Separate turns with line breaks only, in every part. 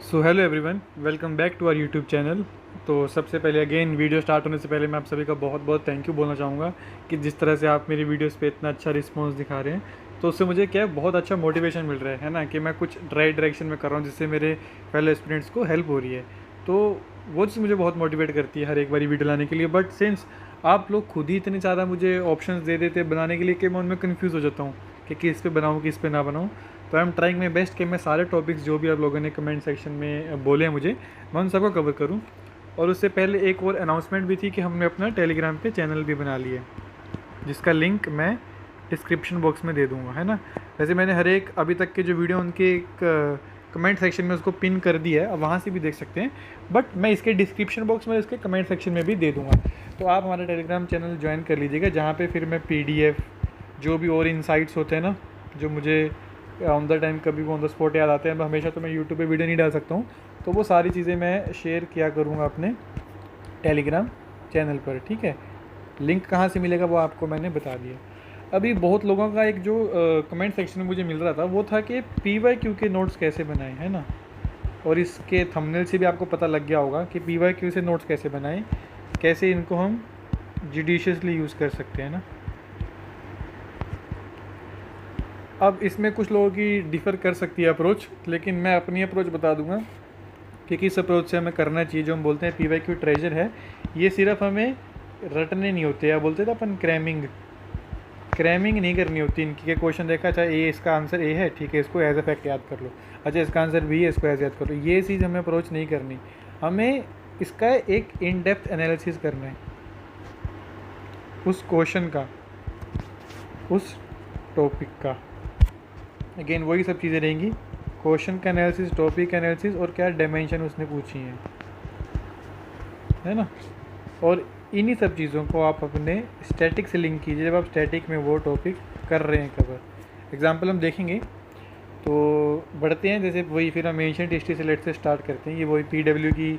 So hello everyone, welcome back to our YouTube channel. तो सबसे पहले अगेन वीडियो स्टार्ट होने से पहले मैं आप सभी का बहुत बहुत थैंक यू बोलना चाहूँगा कि जिस तरह से आप मेरी वीडियोस पे इतना अच्छा रिस्पांस दिखा रहे हैं, तो उससे मुझे क्या है, बहुत अच्छा मोटिवेशन मिल रहा है ना, कि मैं कुछ राइट डायरेक्शन में कर रहा हूँ जिससे मेरे फेलो स्टूडेंट्स को हेल्प हो रही है। तो वो चीज़ मुझे बहुत मोटिवेट करती है हर एक बारी वीडियो लाने के लिए। बट सिंस आप लोग खुद ही इतने ज़्यादा मुझे ऑप्शंस दे देते हैं बनाने के लिए कि मैं उनमें कन्फ्यूज़ हो जाता हूँ कि किस पे बनाऊँ किस पे ना बनाऊँ। तो I am trying my best कि मैं सारे टॉपिक्स जो भी आप लोगों ने कमेंट सेक्शन में बोले हैं मुझे, मैं उन सबको कवर करूं। और उससे पहले एक और अनाउंसमेंट भी थी कि हमने अपना टेलीग्राम पे चैनल भी बना लिया, जिसका लिंक मैं डिस्क्रिप्शन बॉक्स में दे दूंगा, है ना। वैसे मैंने हर एक अभी तक के जो वीडियो उनके कमेंट सेक्शन में उसको पिन कर दिया है, अब वहाँ से भी देख सकते हैं। बट मैं इसके डिस्क्रिप्शन बॉक्स में इसके कमेंट सेक्शन में भी दे दूँगा। तो आप हमारा टेलीग्राम चैनल ज्वाइन कर लीजिएगा, जहाँ पे फिर मैं PDF जो भी और इनसाइट्स होते हैं ना, जो मुझे ऑन द टाइम कभी भी ऑन द स्पॉट याद आते हैं, हमेशा तो मैं यूट्यूब पे वीडियो नहीं डाल सकता हूँ, तो वो सारी चीज़ें मैं शेयर किया करूँगा अपने टेलीग्राम चैनल पर, ठीक है। लिंक कहाँ से मिलेगा वो आपको मैंने बता दिया। अभी बहुत लोगों का एक जो कमेंट सेक्शन में मुझे मिल रहा था वो था कि PYQ के नोट्स कैसे बनाएं, है ना। और इसके थंबनेल से भी आपको पता लग गया होगा कि PYQ से नोट्स कैसे बनाएं, कैसे इनको हम जुडिशियसली यूज़ कर सकते हैं ना। अब इसमें कुछ लोगों की डिफ़र कर सकती है अप्रोच, लेकिन मैं अपनी अप्रोच बता दूंगा कि किस अप्रोच से हमें करना चाहिए। जो हम बोलते हैं PYQ ट्रेजर है, ये सिर्फ हमें रटने नहीं होते, या बोलते थे अपन क्रैमिंग नहीं करनी होती इनकी। के क्वेश्चन देखा, अच्छा ए इसका आंसर ए है, ठीक है, इसको एज ए फैक्ट याद कर लो, अच्छा इसका आंसर B है, इसको एज याद कर लो। ये चीज़ हमें अप्रोच नहीं करनी, हमें इसका एक इन डेप्थ एनालिसिस करना है उस क्वेश्चन का, उस टॉपिक का। अगेन वही सब चीज़ें रहेंगी, क्वेश्चन का एनालिसिस, टॉपिक का एनालिसिस, और क्या डायमेंशन उसने पूछी है ना। और इन्हीं सब चीज़ों को आप अपने स्टैटिक से लिंक कीजिए जब आप स्टैटिक में वो टॉपिक कर रहे हैं कवर। एग्जांपल हम देखेंगे, तो बढ़ते हैं, जैसे वही फिर हम एंशिएंट हिस्ट्री से लेट से स्टार्ट करते हैं। ये वही PW की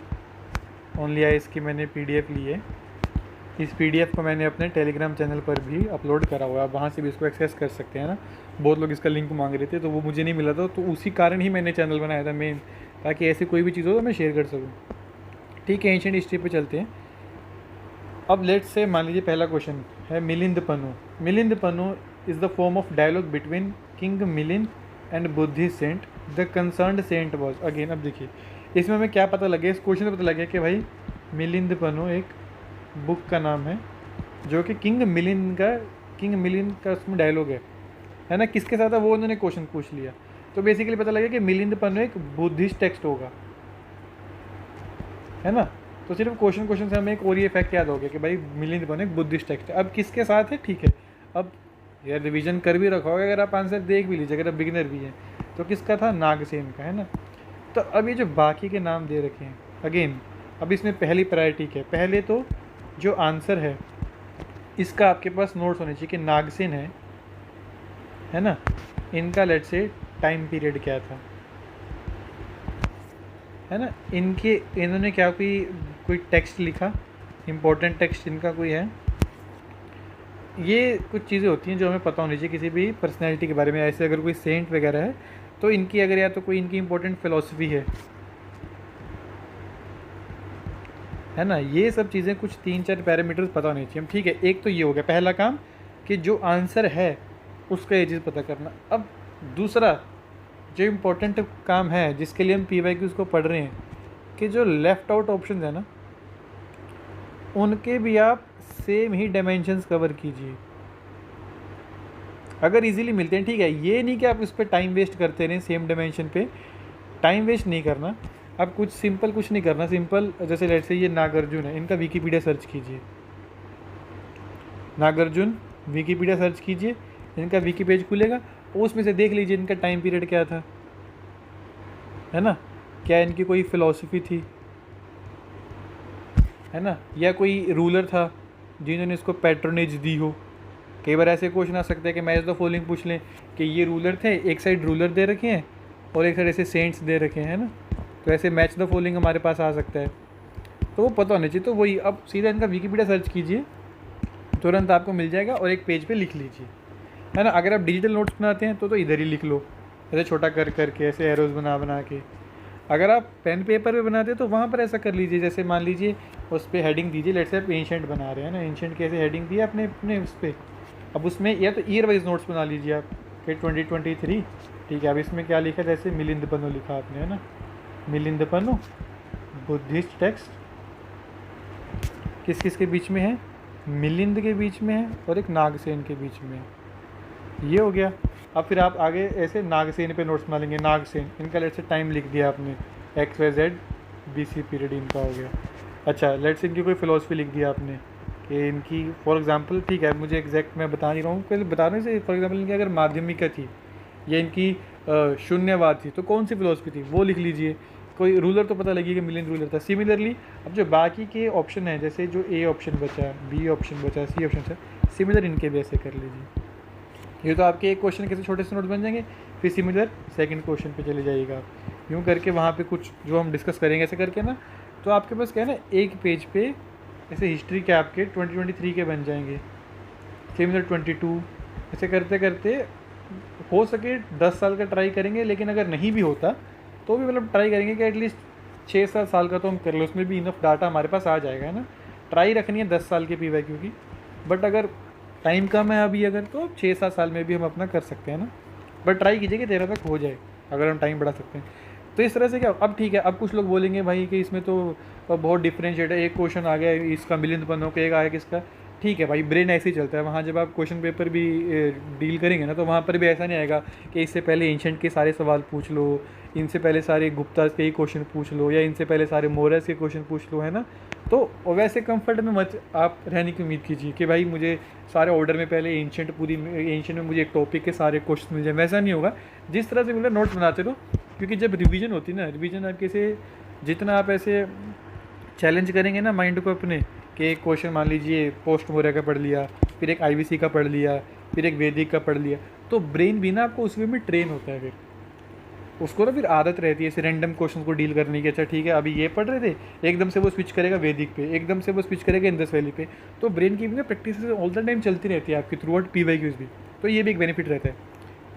ओनली आइस की मैंने PDF ली है। इस PDF को मैंने अपने टेलीग्राम चैनल पर भी अपलोड करा हुआ है, आप वहाँ से भी इसको एक्सेस कर सकते हैं ना। बहुत लोग इसका लिंक मांग रहे थे, तो वो मुझे नहीं मिला था, तो उसी कारण ही मैंने चैनल बनाया था मेन, ताकि ऐसी कोई भी चीज़ हो तो मैं शेयर कर सकूँ। ठीक है, एंशिएंट हिस्ट्री पे चलते हैं। अब लेट से मान लीजिए पहला क्वेश्चन है Milinda Panha. Milinda Panha is the form of dialogue between king Milinda and Buddhist saint. The concerned saint was, again अब देखिए इसमें हमें क्या पता लगे, इस क्वेश्चन से पता लगे कि भाई मिलिंद पन्नू एक बुक का नाम है, जो कि किंग मिलिंद का उसमें डायलॉग है ना। किसके साथ है वो उन्होंने क्वेश्चन पूछ लिया, तो बेसिकली पता लगा कि मिलिंद पन्नू एक बुद्धिस्ट टेक्स्ट होगा, है ना। तो सिर्फ क्वेश्चन से हमें एक और ये फैक्ट याद हो गया कि भाई मिलिंद पन्नू एक बुद्धिस्ट टेक्स्ट है। अब किसके साथ है, ठीक है, अब यार रिवीजन कर भी रखा होगा, अगर आप आंसर देख भी लीजिए, अगर आप बिगिनर भी हैं, तो किसका था, नागसेन का, है ना। तो अब ये जो बाकी के नाम दे रखे हैं, अगेन अब इसमें पहली प्रायोरिटी क्या है, पहले तो जो आंसर है इसका आपके पास नोट्स होने चाहिए कि नागसेन है ना, इनका लेट से टाइम पीरियड क्या था, है ना। इन्होंने क्या कोई टेक्स्ट लिखा, इम्पोर्टेंट टेक्स्ट इनका कोई है। ये कुछ चीज़ें होती हैं जो हमें पता होनी चाहिए किसी भी पर्सनैलिटी के बारे में। ऐसे अगर कोई सेंट वगैरह है तो इनकी अगर या तो कोई इनकी इम्पोर्टेंट फ़िलॉसफी है ना। ये सब चीज़ें कुछ 3-4 पैरामीटर्स पता होने चाहिए। ठीक है, एक तो ये हो गया पहला काम कि जो आंसर है उसका ये चीज़ पता करना। अब दूसरा जो इम्पोर्टेंट काम है जिसके लिए हम PYQs को पढ़ रहे हैं, कि जो लेफ़्ट आउट ऑप्शन है ना, उनके भी आप सेम ही डायमेंशंस कवर कीजिए अगर इजीली मिलते हैं। ठीक है, ये नहीं कि आप उस पर टाइम वेस्ट करते रहें, सेम डायमेंशन पे टाइम वेस्ट नहीं करना। अब कुछ नहीं करना, सिंपल जैसे लेट से ये नागार्जुन है, इनका विकीपीडिया सर्च कीजिए, नागार्जुन विकीपीडिया सर्च कीजिए, इनका विकी पेज खुलेगा, उसमें से देख लीजिए इनका टाइम पीरियड क्या था, है ना। क्या इनकी कोई फ़िलॉसफी थी, है ना, या कोई रूलर था जिन्होंने इसको पैट्रोनेज दी हो। कई बार ऐसे क्वेश्चन आ सकते हैं कि मैच द फॉलोइंग पूछ लें कि ये रूलर थे, एक साइड रूलर दे रखे हैं और एक साइड ऐसे सेंट्स दे रखे हैं, है ना। तो ऐसे मैच द फॉलोइंग हमारे पास आ सकता है, तो वो पता होना चाहिए। तो वही अब सीधा इनका विकीपीडिया सर्च कीजिए, तुरंत आपको मिल जाएगा, और एक पेज पे लिख लीजिए, है ना। अगर आप डिजिटल नोट्स बनाते हैं तो इधर ही लिख लो, ऐसे छोटा कर करके, ऐसे एरोज बना के। अगर आप पेन पेपर पे बनाते तो वहाँ पर ऐसा कर लीजिए, जैसे मान लीजिए उस पर हेडिंग दीजिए, लेट्स से आप एंशेंट बना रहे हैं ना, एंशेंट कैसे हेडिंग दी अपने अपने उस पर, अब उसमें या तो ईयर वाइज नोट्स बना लीजिए आप कि 2023, ठीक है। अब इसमें क्या लिखा, जैसे मिलिंद पन्नू लिखा आपने, है ना, मिलिंद पन्नू बुद्धिस्ट टेक्स्ट किस किस के बीच में है, मिलिंद के बीच में है और एक नागसेन के बीच में है, ये हो गया। अब फिर आप आगे ऐसे नागसेन पे नोट्स बना लेंगे, नागसेन इनका लेट्स से टाइम लिख दिया आपने, XYZ BC पीरियड इनका हो गया। अच्छा लेट्स इनकी कोई फ़िलोसफी लिख दिया आपने कि इनकी फॉर एग्जांपल, ठीक है मुझे एग्जैक्ट मैं बता नहीं रहा हूँ, पहले बता रहे से फॉर एग्जांपल इनकी अगर माध्यमिका थी या इनकी शून्यवाद थी तो कौन सी फिलोसफी थी वो लिख लीजिए। कोई रूलर तो पता लगी कि मिलियन रूलर था। सिमिलरली अब जो बाकी के ऑप्शन है, जैसे जो A ऑप्शन बचा, B ऑप्शन बचा, C ऑप्शन है, सिमिलर इनके भी ऐसे कर लीजिए। ये तो आपके एक क्वेश्चन कैसे छोटे से नोट बन जाएंगे, फिर सिमिलर सेकंड क्वेश्चन पे चले जाइएगा आप, यूँ करके वहाँ पे कुछ जो हम डिस्कस करेंगे ऐसे करके ना, तो आपके पास क्या है ना, एक पेज पे ऐसे हिस्ट्री के आपके 2023 के बन जाएंगे, सिमिलर 22, ऐसे करते करते हो सके 10 साल का ट्राई करेंगे, लेकिन अगर नहीं भी होता तो भी मतलब ट्राई करेंगे कि एटलीस्ट 6-7 साल का तो हम कर लो, उसमें भी इनफ डाटा हमारे पास आ जाएगा, है ना। ट्राई रखनी है 10 साल के PYQ की, बट अगर टाइम कम है अभी अगर, तो 6-7 साल में भी हम अपना कर सकते हैं ना, बट ट्राई कीजिए कि 13 तक हो जाए अगर हम टाइम बढ़ा सकते हैं। तो इस तरह से क्या, अब ठीक है, अब कुछ लोग बोलेंगे भाई कि इसमें तो बहुत डिफरेंशिएट है, एक क्वेश्चन आ गया इसका मिलियन पन्नों का, एक आया किसका, ठीक है भाई ब्रेन ऐसे ही चलता है। वहाँ जब आप क्वेश्चन पेपर भी डील करेंगे ना, तो वहाँ पर भी ऐसा नहीं आएगा कि इससे पहले एंशेंट के सारे सवाल पूछ लो, इनसे पहले सारे गुप्ता के ही क्वेश्चन पूछ लो, या इनसे पहले सारे मोरस के क्वेश्चन पूछ लो, है ना। तो वैसे कंफर्ट में मत आप रहने की उम्मीद कीजिए कि भाई मुझे सारे ऑर्डर में पहले एंशेंट पूरी एंशेंट में मुझे एक टॉपिक के सारे क्वेश्चन मिल जाए, वैसा नहीं होगा। जिस तरह से मिला नोट्स बनाते रहो, क्योंकि जब रिवीजन होती है ना, रिवीजन आपके से जितना आप ऐसे चैलेंज करेंगे ना माइंड को अपने, कि एक क्वेश्चन मान लीजिए पोस्ट मौर्य का पढ़ लिया, फिर एक IBC का पढ़ लिया, फिर एक वैदिक का पढ़ लिया, तो ब्रेन भी ना आपको उस वे में ट्रेन होता है, फिर उसको ना फिर आदत रहती है ऐसे रैंडम क्वेश्चन को डील करने की। अच्छा ठीक है अभी ये पढ़ रहे थे, एकदम से वो स्विच करेगा वैदिक पे, एकदम से वो स्विच करेगा इंडस वैली पे, तो ब्रेन की भी ना प्रैक्टिस ऑल द टाइम चलती रहती है आपकी थ्रू आउट PYQs भी, तो ये भी एक बेनिफिट रहता है।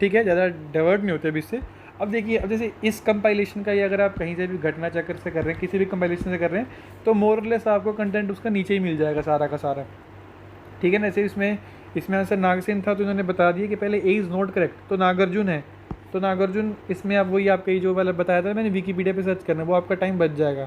ठीक है, ज़्यादा डाइवर्ट नहीं होते अभी इससे। अब देखिए, अब जैसे इस कंपाइलेशन का, या अगर आप कहीं से भी घटना चक्कर से कर रहे हैं, किसी भी कंपाइलेशन से कर रहे हैं, तो मोरलेस आपको कंटेंट उसका नीचे ही मिल जाएगा सारा का सारा, ठीक है ना। ऐसे इसमें आंसर नागसेन था, तो इन्होंने बता दिया कि पहले A इज़ नॉट करेक्ट, तो नागार्जुन है, तो नागार्जुन इसमें आप वही आपका जो वाला बताया था मैंने विकीपीडिया पे सर्च करना, वो आपका टाइम बच जाएगा।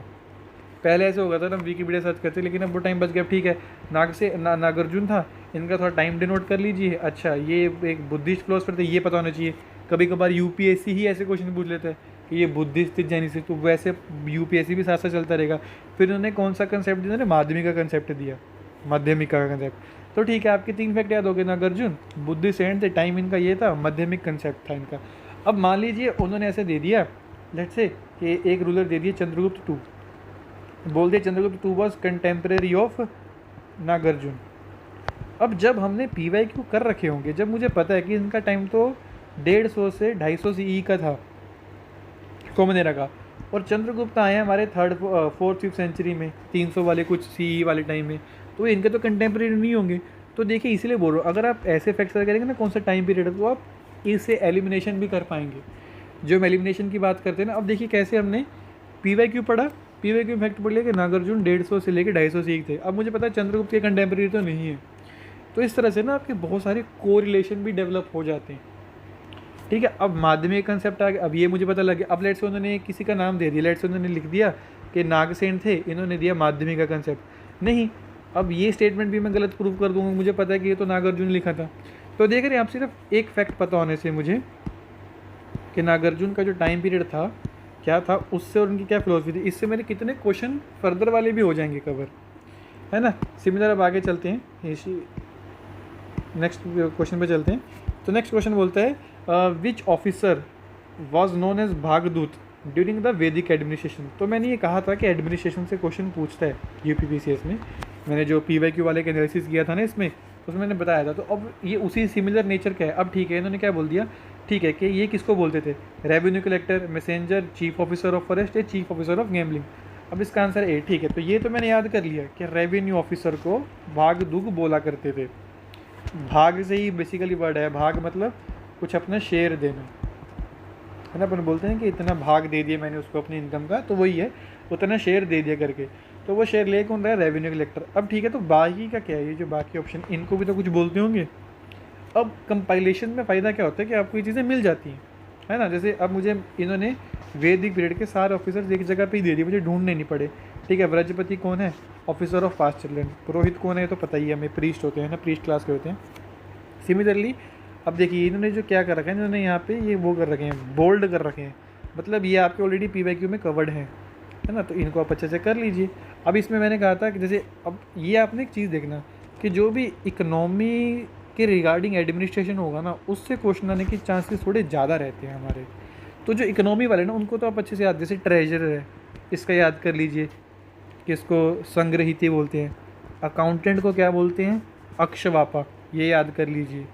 पहले ऐसे होगा था ना, विकीपीडिया सर्च करते, लेकिन अब वो टाइम बच गया। ठीक है, नागार्जुन था, इनका थोड़ा टाइम डिनोट कर लीजिए। अच्छा, ये एक बुद्धिस्ट फिलोसफर थे, ये पता होना चाहिए। कभी कभार UPSC ही ऐसे क्वेश्चन पूछ लेते हैं कि ये बुद्धिस्ट जैनी से, तो वैसे UPSC भी साथ साथ चलता रहेगा। फिर उन्होंने कौन सा कंसेप्ट दिया, उन्होंने माध्यमिका का कंसेप्ट दिया, माध्यमिका का कंसेप्ट। तो ठीक है, आपके 3 फैक्ट याद हो गए, नागार्जुन, बुद्धिस्ट एंड थे, टाइम इनका ये था, माध्यमिक कंसेप्ट था इनका। अब मान लीजिए उन्होंने ऐसे दे दिया, लेट्स से कि एक रूलर दे दिया चंद्रगुप्त II, बोल दिया Chandragupta II was contemporary of Nagarjuna. अब जब हमने PYQ कर रखे होंगे, जब मुझे पता है कि इनका टाइम तो 150 से 250 CE का था, कॉमन एरा का, और चंद्रगुप्त आए हैं हमारे 3rd 4th 5th सेंचुरी में, 300 वाले कुछ CE वाले टाइम में, तो इनके तो कंटेम्प्रेरी नहीं होंगे। तो देखिए, इसलिए बोल रहा हूँ, अगर आप ऐसे फैक्टर करेंगे ना कौन सा टाइम पीरियड है, तो आप इससे एलिमिनेशन भी कर पाएंगे। जो हम एलिमिनेशन की बात करते हैं ना, अब देखिए कैसे हमने PYQ पढ़ा, PYQ फैक्ट पढ़ लिया कि नागार्जुन 150 से लेकर 250 CE थे। अब मुझे पता है चंद्रगुप्त के कंटेम्प्रेरी तो नहीं है। तो इस तरह से ना आपके बहुत सारे कोरिलेशन भी डेवलप हो जाते हैं। ठीक है, अब माध्यमिक कंसेप्ट आ गया, अब ये मुझे पता लग गया। अब लेट से उन्होंने किसी का नाम दे दिया, लेट से उन्होंने लिख दिया कि नागसेन थे, इन्होंने दिया माध्यमिक का कंसेप्ट नहीं। अब ये स्टेटमेंट भी मैं गलत प्रूव कर दूंगा, मुझे पता है कि ये तो नागार्जुन लिखा था। तो देख रहे हैं आप, सिर्फ एक फैक्ट पता होने से मुझे कि नागार्जुन का जो टाइम पीरियड था क्या था, उससे और उनकी क्या फिलोसफी थी, इससे मेरे कितने क्वेश्चन फर्दर वाले भी हो जाएंगे कवर, है ना। सिमिलर अब आगे चलते हैं, इसी नेक्स्ट क्वेश्चन पे चलते हैं। तो नेक्स्ट क्वेश्चन बोलता है which officer was known as Bhagdut during the Vedic administration. तो मैंने ये कहा था कि एडमिनिस्ट्रेशन से क्वेश्चन पूछता है UPPCS में, मैंने जो PYQ वाले का एनालिसिस किया था ना इसमें, उसमें मैंने बताया था। तो अब ये उसी सिमिलर नेचर का है। अब ठीक है, इन्होंने क्या बोल दिया, ठीक है कि ये किसको बोलते थे, revenue collector, messenger, chief officer of forest या चीफ ऑफिसर ऑफ गैम्बलिंग। अब इसका आंसर A। ठीक है, तो ये तो मैंने याद कर लिया कि रेवेन्यू ऑफिसर को भागदूग बोला करते थे। भाग से ही बेसिकली वर्ड है, भाग मतलब कुछ अपना शेयर देना, है ना। अपन बोलते हैं कि इतना भाग दे दिया मैंने उसको अपनी इनकम का, तो वही है, उतना शेयर दे दिया करके। तो वो शेयर ले कौन रहा है? Revenue collector. अब ठीक है, तो बाकी का क्या है? ये जो बाकी ऑप्शन, इनको भी तो कुछ बोलते होंगे। अब कंपाइलेशन में फ़ायदा क्या होता है कि आपको ये चीज़ें मिल जाती हैं, है ना। जैसे अब मुझे इन्होंने वैदिक पीरियड के सारे ऑफिसर्स एक जगह पे ही दे दिए, मुझे ढूंढने नहीं पड़े। ठीक है, व्रजपति कौन है? ऑफिसर ऑफ पास्ट चिल्ड्रन। पुरोहित कौन है? तो पता ही है हमें, प्रीस्ट होते हैं ना, प्रीस्ट क्लास के होते हैं। सिमिलरली अब देखिए इन्होंने जो क्या कर रखा है, इन्होंने यहाँ पे ये वो कर रखे हैं, बोल्ड कर रखे हैं, मतलब ये आपके ऑलरेडी PYQ में कवर्ड है ना। तो इनको आप अच्छे से कर लीजिए। अब इसमें मैंने कहा था कि जैसे अब ये आपने एक चीज़ देखना कि जो भी इकोनॉमी के रिगार्डिंग एडमिनिस्ट्रेशन होगा ना, उससे क्वेश्चन आने के चांसेस थोड़े ज़्यादा रहते हैं हमारे। तो जो इकोनॉमी वाले ना, उनको तो आप अच्छे से याद, जैसे ट्रेजरर है, इसका याद कर लीजिए कि इसको संग्रहिती बोलते हैं। अकाउंटेंट को क्या बोलते हैं? अक्षवापा, ये याद कर लीजिए,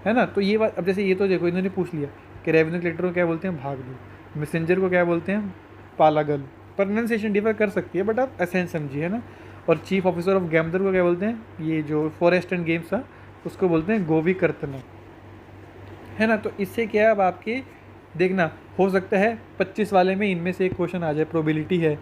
है ना। तो ये बात, अब जैसे ये तो देखो इन्होंने पूछ लिया कि रेवेन्यू कलेक्टर को क्या बोलते हैं? भागलू। मैसेंजर को क्या बोलते हैं? पालागल। प्रोनाउंसिएशन डिफर कर सकती है, बट आप एसेंस समझिए, है ना। और चीफ ऑफिसर ऑफ गैमदर को क्या बोलते हैं? ये जो फॉरेस्ट एंड गेम्स था उसको बोलते हैं गोविकर्तना, है ना। तो इससे क्या है, अब आपके देखना हो सकता है 25 वाले में इनमें से एक क्वेश्चन आ जाए, प्रोबेबिलिटी है,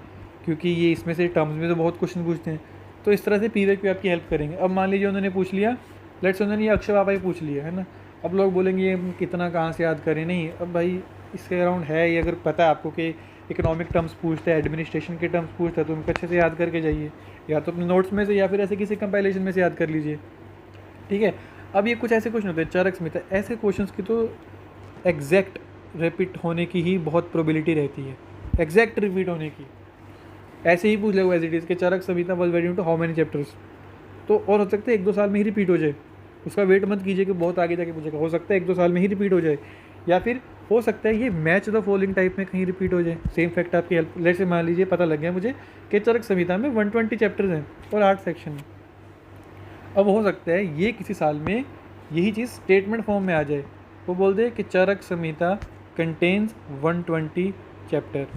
क्योंकि ये इसमें से टर्म्स में तो बहुत क्वेश्चन पूछते हैं। तो इस तरह से PYQ आपकी हेल्प करेंगे। अब मान लीजिए उन्होंने पूछ लिया, लेट्स उन्होंने ये अक्षर बाबा ही पूछ लिया, है ना। अब लोग बोलेंगे ये कितना कहाँ से याद करें, नहीं, अब भाई इसके अराउंड है ये, अगर पता है आपको कि इकोनॉमिक टर्म्स पूछते हैं, एडमिनिस्ट्रेशन के टर्म्स पूछते हैं, तो उनको अच्छे से याद करके जाइए, या तो अपने नोट्स में से या फिर ऐसे किसी कंपाइलेशन में से याद कर लीजिए। ठीक है। अब ये कुछ ऐसे क्वेश्चन होते हैं, चरक स्मिता, ऐसे क्वेश्चंस की तो एग्जैक्ट रिपीट होने की ही बहुत प्रोबेबिलिटी रहती है, एग्जैक्ट रिपीट होने की। ऐसे ही पूछ लेगा एज इट इज़ के Charak Samhita was very to how many chapters, तो और हो सकता है 1-2 साल में ही रिपीट हो जाए। उसका वेट मत कीजिए कि बहुत आगे जाके पूछेगा, हो सकता है 1-2 साल में ही रिपीट हो जाए, या फिर हो सकता है ये मैच द फॉलोइंग टाइप में कहीं रिपीट हो जाए। सेम फैक्ट आपकी हेल्प, लेट से मान लीजिए पता लग गया मुझे कि चरक संहिता में 120 चैप्टर्स हैं और 8 सेक्शन हैं। अब हो सकता है ये किसी साल में यही चीज़ स्टेटमेंट फॉर्म में आ जाए, वो बोल दे कि चरक संहिता कंटेन्स 120 चैप्टर,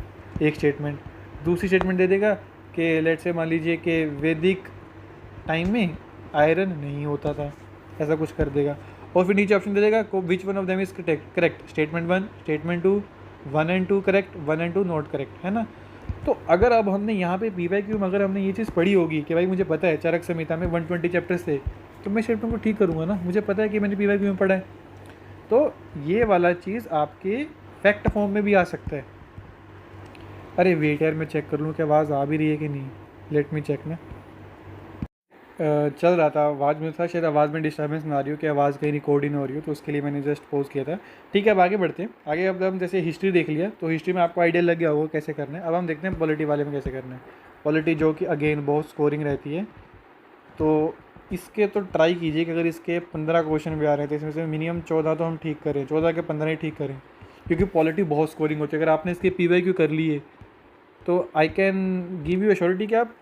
एक स्टेटमेंट। दूसरी स्टेटमेंट दे देगा कि लेट से मान लीजिए कि वैदिक टाइम में आयरन नहीं होता था, ऐसा कुछ कर देगा। और फिर नीचे ऑप्शन दे देगा को which one of them is correct, statement 1, statement 2, 1 and 2 correct, 1 and 2 not correct, है ना। तो अगर अब हमने यहाँ पे PYQ में अगर हमने ये चीज़ पढ़ी होगी कि भाई मुझे पता है चरक संहिता में 120 चैप्टर्स थे, तो मैं स्टेटमेंट को ठीक करूँगा ना, मुझे पता है कि मैंने PYQ में पढ़ा है। तो ये वाला चीज़ आपके फैक्ट फॉर्म में भी आ सकता है। अरे वेट यार, मैं चेक कर लूँ कि आवाज़ आ भी रही है कि नहीं, लेट मी चेक ना। चल रहा था आवाज़ में था, शायद आवाज़ में डिस्टर्बेंस ना आ रही हो कि आवाज़ कहीं रिकॉर्ड ही ना हो रही हो, तो उसके लिए मैंने जस्ट पॉज किया था। ठीक है, अब आगे बढ़ते हैं। आगे अब हम जैसे हिस्ट्री देख लिया, तो हिस्ट्री में आपको आइडिया लग गया होगा कैसे करना है। अब हम देखते हैं पॉलिटी वाले में कैसे करना है। पॉलिटी जो कि अगेन बहुत स्कोरिंग रहती है, तो इसके तो ट्राई कीजिए कि अगर इसके 15 क्वेश्चन भी आ रहे हैं तो इसमें से मिनिमम 14 तो हम ठीक करें, 14 के 15 ही ठीक करें, क्योंकि पॉलिटी बहुत स्कोरिंग होती है। अगर आपने इसके PYQ कर लिए तो I can give you assurity कि आप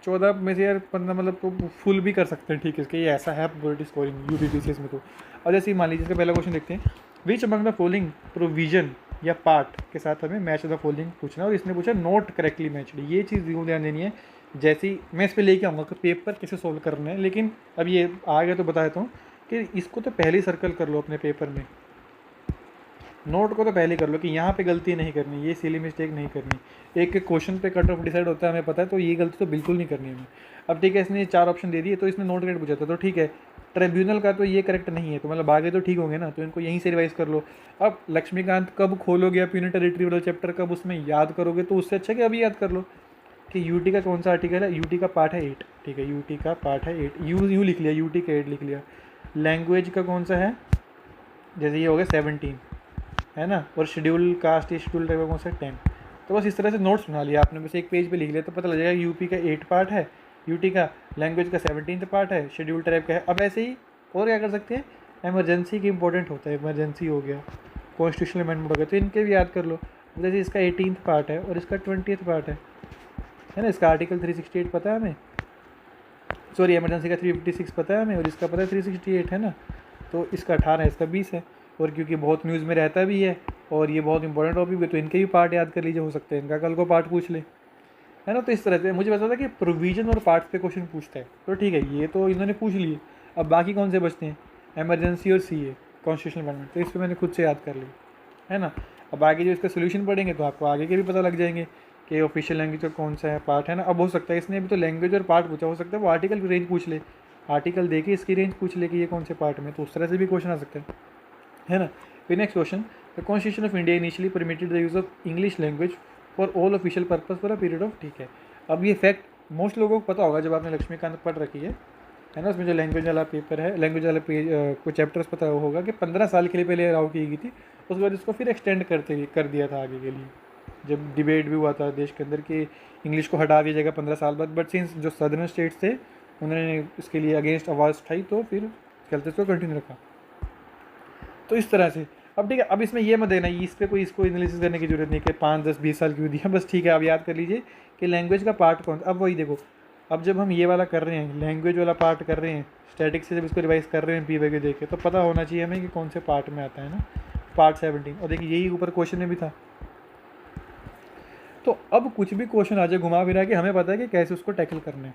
14 में से यार 15 मतलब तो फुल भी कर सकते हैं। ठीक है, इसके ये ऐसा है पॉलिटी स्कोरिंग UPPCS में। तो और जैसे मान लीजिए इसका पहला क्वेश्चन देखते हैं, which among the following provision या पार्ट के साथ हमें मैच द फॉलोइंग पूछना है, और इसने पूछा नॉट करेक्टली मैच्ड। ये चीज़ ध्यान देनी है। जैसी मैं इस पर लेके आऊँगा कि पेपर कैसे सोल्व करना है, लेकिन अब ये आ गया तो बता देता हूँ कि इसको तो पहले ही सर्कल कर लो अपने पेपर में, नोट को तो पहले कर लो कि यहाँ पे गलती नहीं करनी, ये सिली मिस्टेक नहीं करनी। एक एक क्वेश्चन पे कट ऑफ डिसाइड होता है, हमें पता है, तो ये गलती तो बिल्कुल नहीं करनी हमें। अब ठीक है, इसने 4 ऑप्शन दे दिए, तो इसमें नोट करेक्ट पूछा था, तो ठीक है ट्रिब्यूनल का तो ये करेक्ट नहीं है, तो मतलब आगे तो ठीक होंगे ना, तो इनको यहीं से रिवाइज कर लो। अब लक्ष्मीकांत कब खोलोगे आप यूनिट रिट्रीवल चैप्टर, कब उसमें याद करोगे, तो उससे अच्छा कि अभी याद कर लो कि यूटी का कौन सा आर्टिकल है। यूटी का पार्ट है 8, ठीक है, यूटी का पार्ट है 8, यू लिख लिया, यूटी का 8 लिख लिया। लैंग्वेज का कौन सा है, जैसे ये हो गया 17, है ना। और शेड्यूल कास्ट शेड्यूल टाइप का कौन सा 10। तो बस इस तरह से नोट्स बना लिया आपने, बस एक पेज पे लिख लिया तो पता लग जाएगा यूपी का 8 पार्ट है, यूटी का लैंग्वेज का 17th पार्ट है, शेड्यूल टाइप का है। अब ऐसे ही और क्या कर सकते हैं, एमरजेंसी की इंपॉर्टेंट होता है, इमरजेंसी हो गया, कॉन्स्टिट्यूशनल अमेंडमेंट हो गया, तो इनके भी याद कर लो। जैसे इसका 18th पार्ट है और इसका 20th पार्ट है ना। इसका आर्टिकल 368 पता है हमें, सॉरी एमरजेंसी का 356 पता है हमें, और इसका पता है 368, है ना। तो इसका 18 है, इसका 20 है, और क्योंकि बहुत न्यूज़ में रहता भी है और ये बहुत इंपॉर्टेंट टॉपिक है, तो इनके भी पार्ट याद कर लीजिए, हो सकते हैं इनका कल को पार्ट पूछ ले, है ना। तो इस तरह से मुझे पता था कि प्रोविजन और पार्ट्स पे क्वेश्चन पूछता है, तो ठीक है ये तो इन्होंने पूछ लिए। अब बाकी कौन से बचते हैं, एमरजेंसी और CA कॉन्स्टिट्यूशनल अमेंडमेंट, तो इस पर मैंने खुद से याद कर ली, है ना। अब आगे जो इसका सोल्यूशन पढ़ेंगे तो आपको आगे के भी पता लग जाएंगे कि ऑफिशियल लैंग्वेज का कौन सा है पार्ट है ना। अब हो सकता है इसने अभी तो लैंग्वेज और पार्ट पूछा, हो सकता है वो आर्टिकल की रेंज पूछ ले, आर्टिकल देके इसकी रेंज पूछ ले कि ये कौन से पार्ट में, तो उस तरह से भी क्वेश्चन आ सकता है ना। फिर next question, the constitution of India initially permitted the use of English language for all official purpose for a period of, ठीक है। अब ये फैक्ट मोस्ट लोगों को पता होगा जब आपने लक्ष्मीकांत पढ़ रखी है ना, उसमें जो लैंग्वेज वाला पेपर है, लैंग्वेज वाला पेज कुछ चैप्टर्स पता होगा कि 15 साल के लिए पहले अलाउ की गई थी, उसके बाद इसको फिर एक्सटेंड कर दिया था आगे के लिए, जब डिबेट भी हुआ था देश के अंदर कि इंग्लिश को हटा दिया जाएगा 15 साल बाद। बट सिंस जो सदर्न स्टेट्स थे उन्होंने इसके लिए अगेंस्ट आवाज़ उठाई, तो फिर चलते इसको कंटिन्यू रखा। तो इस तरह से अब ठीक है, अब इसमें ये मत देना इस पर कोई इसको एनालिसिस करने की जरूरत नहीं कि 5, 10, 20 साल क्यों दिया, बस ठीक है। आप याद कर लीजिए कि लैंग्वेज का पार्ट कौन। अब वही देखो, अब जब हम ये वाला कर रहे हैं, लैंग्वेज वाला पार्ट कर रहे हैं, स्टैटिक से जब इसको रिवाइज कर रहे हैं पी वाई देख के, तो पता होना चाहिए हमें कि कौन से पार्ट में आता है ना, पार्ट 17। और देखिए यही ऊपर क्वेश्चन में भी था। तो अब कुछ भी क्वेश्चन आ जाए घुमा फिरा के, हमें पता है कि कैसे उसको टैकल करना है।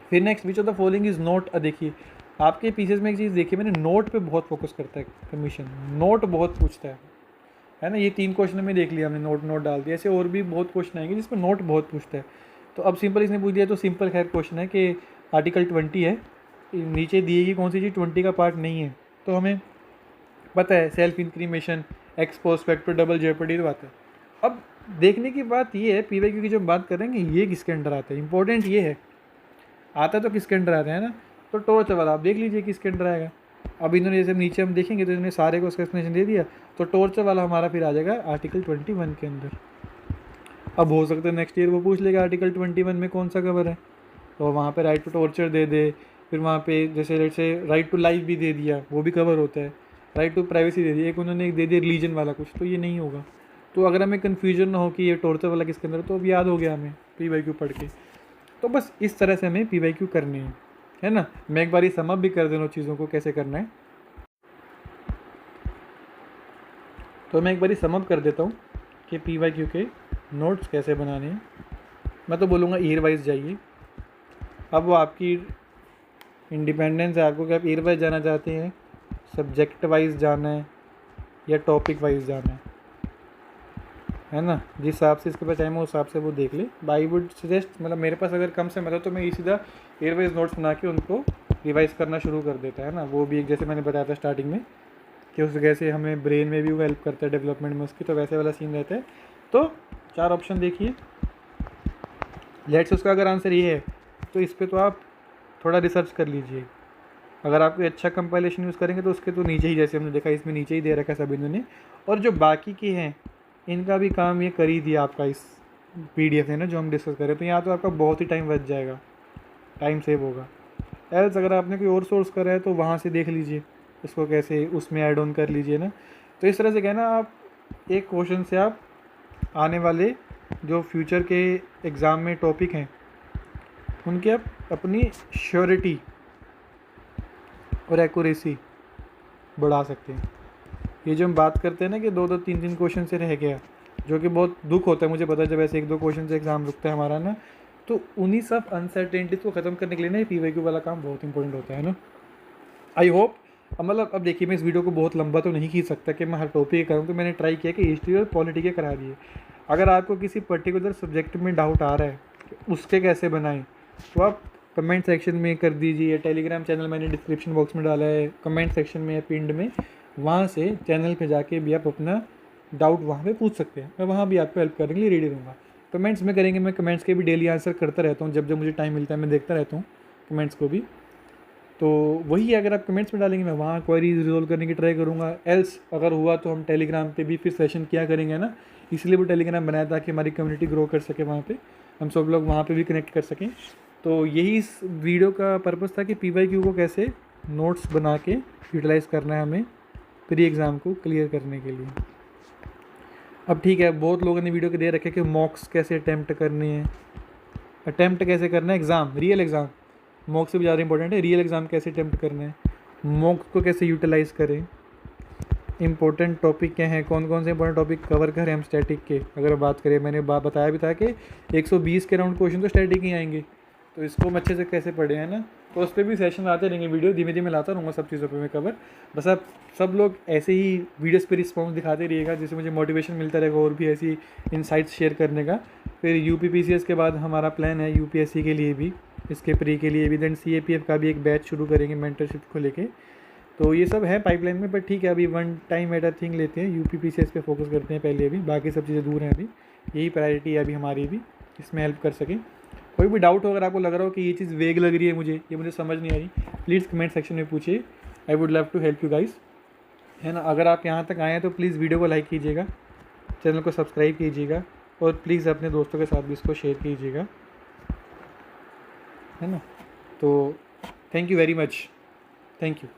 फिर next, which of the following is note, देखिए आपके पीसेज में एक चीज़ देखिए, मैंने नोट पे बहुत फोकस करता है कमीशन, नोट बहुत पूछता है ना। ये 3 क्वेश्चन में देख लिया हमने, नोट डाल दिया। ऐसे और भी बहुत क्वेश्चन आएंगे जिसमें नोट बहुत पूछता है। तो अब सिंपल इसने पूछ दिया, तो सिंपल खैर क्वेश्चन है कि आर्टिकल 20 है, नीचे दी गई कौन सी चीज़ 20 का पार्ट नहीं है, तो हमें पता है self incrimination, expose factor, double jeopardy तो आता है। अब देखने की बात ये है, पीवाईक्यू की जब बात करेंगे ये किसके अंडर आता है, इंपॉर्टेंट ये है, आता तो किसके अंडर आता है ना। तो टॉर्च वाला आप देख लीजिए किसके अंडर आएगा। अब इन्होंने जैसे नीचे हम देखेंगे तो इन्होंने सारे को उसका एक्सप्लेनेशन दे दिया, तो टॉर्च वाला हमारा फिर आ जाएगा आर्टिकल 21 के अंदर। अब हो सकता है नेक्स्ट ईयर वो पूछ लेगा आर्टिकल 21 में कौन सा कवर है, तो वहाँ पे राइट टू टॉर्चर दे दे, फिर वहाँ पे जैसे राइट टू लाइफ भी दे दिया, वो भी कवर होता है, राइट टू प्राइवेसी दे दिया, एक उन्होंने एक दे दिया रिलीजन वाला कुछ, तो ये नहीं होगा। तो अगर हमें कन्फ्यूजन ना हो कि ये टॉर्चर वाला किसके अंदर, तो अब याद हो गया हमें पीवाईक्यू पढ़ के। तो बस इस तरह से हमें पीवाईक्यू करनी है ना। मैं एक बार समअप भी कर देना चीज़ों को कैसे करना है, तो मैं एक बार समअप कर देता हूँ कि पीवाईक्यू के नोट्स कैसे बनाने हैं। मैं तो बोलूँगा ईयर वाइज जाइए। अब वो आपकी इंडिपेंडेंस है आपको कि आप ईयर वाइज जाना चाहते हैं, सब्जेक्ट वाइज जाना है या टॉपिक वाइज जाना है ना। जिस हिसाब से इसके पास टाइम है उस हिसाब से वो देख ले। आई वुड सजेस्ट, मतलब मेरे पास अगर कम से मतलब तो मैं ये सीधा ईयर वाइज नोट्स बना के उनको रिवाइज करना शुरू कर देता है ना। वो भी एक जैसे मैंने बताया था स्टार्टिंग में कि उस जगह से हमें ब्रेन में भी वो हेल्प करता है डेवलपमेंट में उसकी, तो वैसे वाला सीन रहता है। तो 4 ऑप्शन देखिए, लेट्स उसका अगर आंसर ये है तो इस पर तो आप थोड़ा रिसर्च कर लीजिए। अगर आप कोई अच्छा कंपाइलेशन यूज़ करेंगे तो उसके तो नीचे ही, जैसे हमने देखा इसमें नीचे ही दे रखा है सब इन्होंने। और जो बाकी के हैं इनका भी काम ये कर ही दिया आपका इस PDF है ना जो हम डिस्कस करें। तो यहाँ तो आपका बहुत ही टाइम बच जाएगा, टाइम सेव होगा। एल्स अगर आपने कोई और सोर्स करा है तो वहाँ से देख लीजिए इसको कैसे उसमें ऐड ऑन कर लीजिए ना। तो इस तरह से कहना आप एक क्वेश्चन से आप आने वाले जो फ्यूचर के एग्ज़ाम में टॉपिक हैं उनके आप अपनी श्योरिटी और एक्यूरेसी बढ़ा सकते हैं। ये जो हम बात करते हैं ना कि 2-2, 3-3 क्वेश्चन से रह गया, जो कि बहुत दुख होता है मुझे पता है जब ऐसे 1-2 क्वेश्चन से एग्ज़ाम रुकता है हमारा ना। तो उन्हीं सब अनसर्टेनिटीज़ को ख़त्म करने के लिए ना पीवाईक्यू वाला काम बहुत इंपॉर्टेंट होता है ना। आई होप, मतलब अब देखिए मैं इस वीडियो को बहुत लंबा तो नहीं खींच सकता कि मैं हर टॉपिक करूँ, तो मैंने ट्राई किया कि हिस्ट्री और पॉलिटी के करा दिए। अगर आपको किसी पर्टिकुलर सब्जेक्ट में डाउट आ रहा है कि उसके कैसे बनाएं, तो आप कमेंट सेक्शन में कर दीजिए। टेलीग्राम चैनल मैंने डिस्क्रिप्शन बॉक्स में डाला है, कमेंट सेक्शन में या पिंड में, वहाँ से चैनल पे जाके भी आप अपना डाउट वहाँ पे पूछ सकते हैं। मैं वहाँ भी आपको हेल्प करने के लिए रेडी रहूँगा। कमेंट्स में करेंगे, मैं कमेंट्स के भी डेली आंसर करता रहता हूँ, जब जब मुझे टाइम मिलता है मैं देखता रहता हूँ कमेंट्स को भी। तो वही अगर आप कमेंट्स में डालेंगे मैं वहाँ क्वेरी रिजोल्व करने की ट्राई करूँगा। एल्स अगर हुआ तो हम टेलीग्राम पे भी फिर सेशन किया करेंगे ना, इसलिए वो टेलीग्राम बनाया था कि हमारी कम्युनिटी ग्रो कर सके, वहाँ पे हम सब लोग वहाँ पे भी कनेक्ट कर सकें। तो यही इस वीडियो का पर्पज़ था कि पीवाईक्यू को कैसे नोट्स बना के यूटिलाइज़ करना है हमें प्री एग्ज़ाम को क्लियर करने के लिए। अब ठीक है, बहुत लोगों ने वीडियो के दे रखे कि मॉक्स कैसे अटैम्प्ट करने हैं, अटैम्प्ट कैसे करना है एग्ज़ाम, रियल एग्ज़ाम, मॉक्स से भी ज़्यादा इंपॉर्टेंट है रियल एग्ज़ाम कैसे अटैम्प्ट करना है, मॉक्स को कैसे यूटिलाइज़ करें, इंपॉर्टेंट टॉपिक क्या हैं, कौन कौन से इंपॉर्टेंट टॉपिक कवर करें हम स्टैटिक के। अगर बात करें, मैंने बताया भी था कि 120 के राउंड क्वेश्चन तो स्टैटिक ही आएंगे, तो इसको हम अच्छे से कैसे पढ़े हैं ना। तो उस पर भी सेशन आते रहेंगे, वीडियो धीमे धीमे लाता रहूँगा सब चीज़ों पे मैं कवर। बस आप सब लोग ऐसे ही वीडियोस पे रिस्पॉन्स दिखाते रहिएगा, जिससे मुझे मोटिवेशन मिलता रहेगा और भी ऐसी इनसाइट्स शेयर करने का। फिर यूपीपीसीएस के बाद हमारा प्लान है यूपीएससी के लिए भी, इसके प्री के लिए भी, देन सीएपीएफ का भी एक बैच शुरू करेंगे मेंटरशिप को लेके। तो ये सब है पाइपलाइन में, बट ठीक है अभी one time at a thing लेते हैं, यूपीपीसीएस पे फोकस करते हैं पहले, अभी बाकी सब चीज़ें दूर हैं, अभी यही प्रायोरिटी है अभी हमारी भी, इसमें हेल्प कर सकें। कोई भी डाउट हो, अगर आपको लग रहा हो कि ये चीज़ वेग लग रही है मुझे, ये मुझे समझ नहीं आ रही, प्लीज़ कमेंट सेक्शन में पूछिए, I would love to help you guys, है ना। अगर आप यहाँ तक आए हैं तो प्लीज़ वीडियो को लाइक कीजिएगा, चैनल को सब्सक्राइब कीजिएगा, और प्लीज़ अपने दोस्तों के साथ भी इसको शेयर कीजिएगा, है ना। तो thank you very much, thank you.